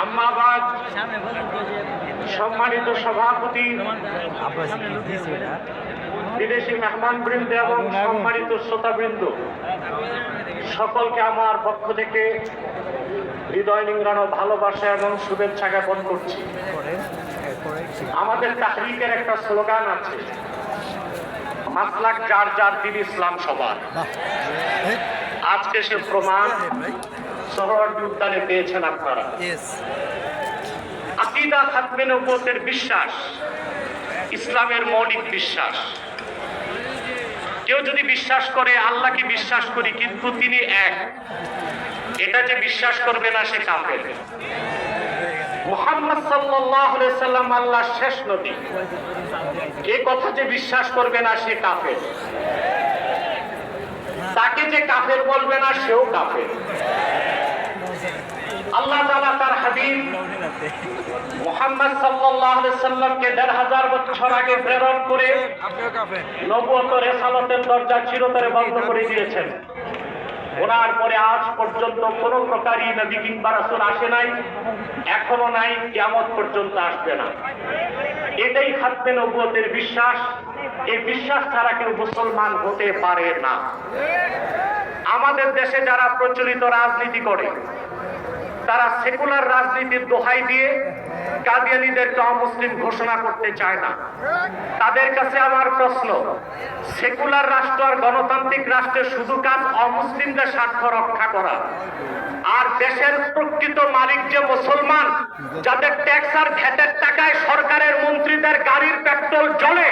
আম্মাবাদ সম্মানিত সভাপতি, বিদেশি মেহমানবৃন্দ এবং সম্মানিত শ্রোতাবৃন্দ, সকলকে আমার পক্ষ থেকে হৃদয় নিংড়ানো ভালোবাসা এবং শুভেচ্ছা জ্ঞাপন করছি। আমাদের তাহরিকের একটা স্লোগান আছে, মাসলাক যার যার দিন ইসলাম সবার। আজকে সে প্রমাণ সোহরাওয়ার্দী উদ্যানে পেয়েছেন আপনারা। আকীদা খাতমে নবুয়তের বিশ্বাস ইসলামের মৌলিক বিশ্বাস। কেউ যদি বিশ্বাস করে আল্লাহকে বিশ্বাস করি কিন্তু তিনি এক, এটা যে বিশ্বাস করবে না সে কাফের। মুহাম্মদ সাল্লাল্লাহু আলাইহি সাল্লাম আল্লাহর শেষ নবী, এই কথা যে বিশ্বাস করবে না সে কাফের। তাকে যে কাফের বলবে না সেও কাফের। আল্লাহ তাআলা তার হাবিব মুহাম্মদ সাল্লাল্লাহু আলাইহি সাল্লামকে ১৫০০ বছর আগে প্রেরণ করে নবুয়ত ও রিসালাতের দরজা চিরতরে বন্ধ করে দিয়েছেন। ওনার পরে আজ পর্যন্ত কোন প্রকারই নবী কিংবা রাসূল আসে নাই, এখনো নাই, কিয়ামত পর্যন্ত আসবে না। এটাই খাতমে নবুয়তের বিশ্বাস। এই বিশ্বাস ছাড়া কেউ মুসলমান হতে পারে না। আমাদের দেশে যারা প্রচলিত রাজনীতি করে তারা সেকুলার রাজনীতির দোহাই দিয়ে কাদিয়ানীদেরকে অমুসলিম ঘোষণা করতে চায় না। তাদের কাছে আমার প্রশ্ন, সেকুলার রাষ্ট্র আর গণতান্ত্রিক রাষ্ট্রের শুধু কাজ অমুসলিমদের স্বার্থ রক্ষা করা, আর দেশের প্রকৃত মালিক যে মুসলমান, যাদের ট্যাক্স আর ভ্যাটের টাকায় সরকারের মন্ত্রীদের গাড়ির পেট্রোল জ্বলে,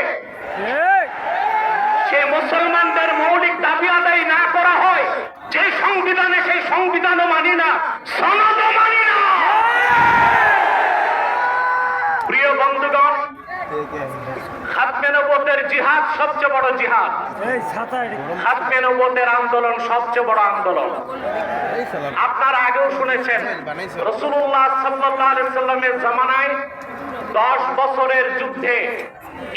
সে মুসলমানদের মৌলিক দাবি আদায় না করা হয়, যে সংবিধানে সেই সংবিধানও মানি না, সনদও মানি না। প্রিয় বন্ধুগণ, খাতমে নবুয়তের জিহাদ সবচেয়ে বড় জিহাদ। খাতমে নবুয়তের আন্দোলন সবচেয়ে বড় আন্দোলন। আপনারা আগেও শুনেছেন রাসূলুল্লাহ সাল্লাল্লাহু আলাইহি সাল্লামের জামানায় 10 বছরের যুদ্ধে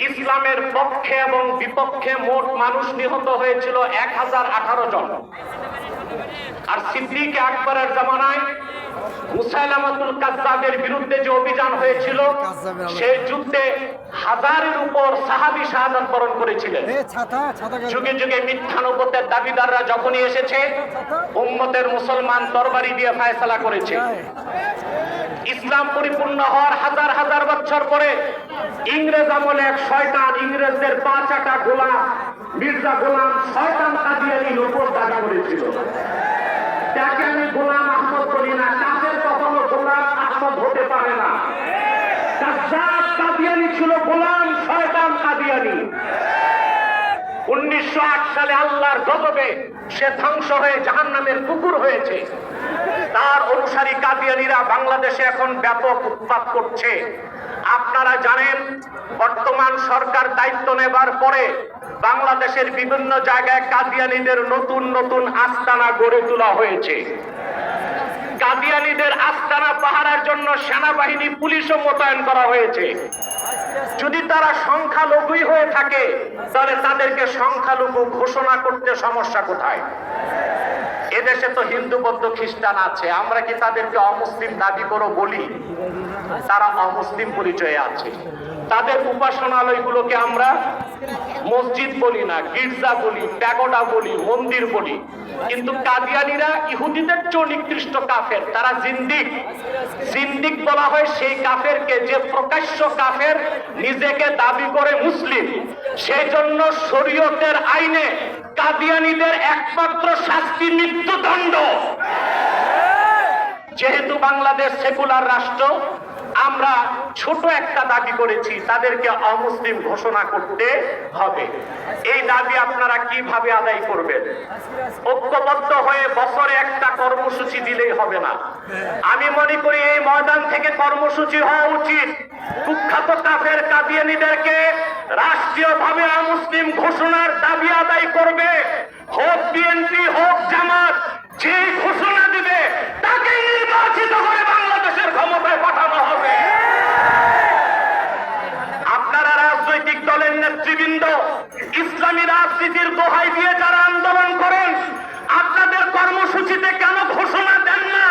ইসলামের পক্ষে এবং বিপক্ষে মোট মানুষ নিহত হয়েছিল 1018 জন। আর সিদ্দিক আকবরের জামানায় মুসাইলামাতুল কাজ্জাবের বিরুদ্ধে যে অভিযান হয়েছিল, সেই যুদ্ধে 1000-এর উপর সাহাবী শাহাদাত বরণ করেছিলেন। যুগে যুগে মিথ্যা নবুয়তের দাবিদাররা যখনই এসেছে, উম্মতের মুসলমান তরবারি দিয়ে ফায়সালা করেছে। ইসলাম পরিপূর্ণ হওয়ার হাজার হাজার বছর পরে ইংরেজ আমলে এক শয়তান, ইংরেজদের 5 গোলাম, মির্জা গোলাম শয়তান কাদিয়ানী নবুয়ত দাবি করেছিল। তাকে আমি গোলাম আহমদ বলি না, কাফের কখনো গোলাম আহমদ হতে পারে না। কাজ্জাব কাদিয়ানী ছিল গোলাম শয়তান কাদিয়ানী। 1908 সালে আল্লাহর গজবে সে ধ্বংস হয়ে জাহান্নামের কুকুর হয়েছে। তার অনুসারী কাদিয়ানীরা বাংলাদেশে এখন ব্যাপক উৎপাত করছে। আপনারা জানেন, বর্তমান সরকার দায়িত্ব নেবার পরে বাংলাদেশের বিভিন্ন জায়গায় কাদিয়ানীদের নতুন নতুন আস্তানা গড়ে তোলা হয়েছে। কাদিয়ানীদের আস্তানা পাহারার জন্য সেনাবাহিনী, পুলিশও মোতায়েন করা হয়েছে। যদি তারা সংখ্যালঘুই হয়ে থাকে, তাহলে তাদেরকে সংখ্যালঘু ঘোষণা করতে সমস্যা কোথায়? এদেশে তো হিন্দু, বৌদ্ধ, খ্রিস্টান আছে, আমরা কি তাদেরকে অমুসলিম দাবি করো বলি? তারা অমুসলিম পরিচয়ে আছে। তাদের উপাসনালয়গুলোকে আমরা মসজিদ বলি না, গির্জা বলি, প্যাগোডা বলি, মন্দির বলি। কিন্তু কাদিয়ানীরা ইহুদিদের চেয়ে নিকৃষ্ট কাফের, তারা জিন্দিক। জিন্দিক বলা হয় সেই কাফেরকে যে প্রকাশ্য কাফের, নিজেকে দাবি করে মুসলিম। সেই জন্য শরীয়তের আইনে কাদিয়ানীদের একমাত্র শাস্তি মৃত্যুদণ্ড। যেহেতু বাংলাদেশ সেকুলার রাষ্ট্র, আমরা ছোট একটা দাবি করেছি, তাদেরকে অমুসলিম ঘোষণা করতে হবে। এই দাবি আপনারা কিভাবে আদায় করবেন? ঐক্যবদ্ধ হয়ে বছরে একটা কর্মসূচি দিলেই হবে না। আমি মনে করি এই ময়দান থেকে কর্মসূচি হওয়া উচিত। কুখ্যাত কাফের কাদিয়ানীদেরকে রাষ্ট্রীয়ভাবে অমুসলিম ঘোষণার দাবি আদায় করবে। হোক বিএনপি, হোক জামাত, যে ঘোষণা দিবে তাকে নির্বাচিত করে বাংলাদেশের ক্ষমতায় পাঠানো হবে। আপনারা রাজনৈতিক দলের নেতৃবৃন্দ ইসলামী রাজনীতির দোহাই দিয়ে যারা আন্দোলন করেন, আপনাদের কর্মসূচিতে কেন ঘোষণা দেন না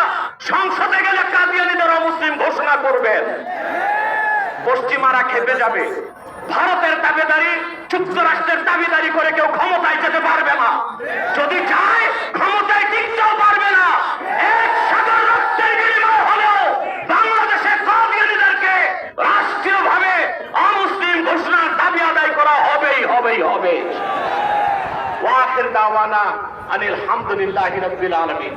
সংসদে গেলে কাদিয়ানীদের অমুসলিম ঘোষণা করবেন, পশ্চিমারা খেপে যাবে। ভারতের দাবিদারি, যুক্তরাষ্ট্রের দাবিদারি করে কেউ ক্ষমতায় যেতে পারবে না। যদি চায় ক্ষমতায় টিকতেও পারবে না। এক সাগর রক্তের বিনিময় হলেও বাংলাদেশের কাদিয়ানীদেরকে রাষ্ট্রীয়ভাবে অমুসলিম ঘোষণার দাবি আদায় করা হবে। ওয়া আখির দাওয়ানা আনিল হামদুলিল্লাহি রাব্বিল আলামিন।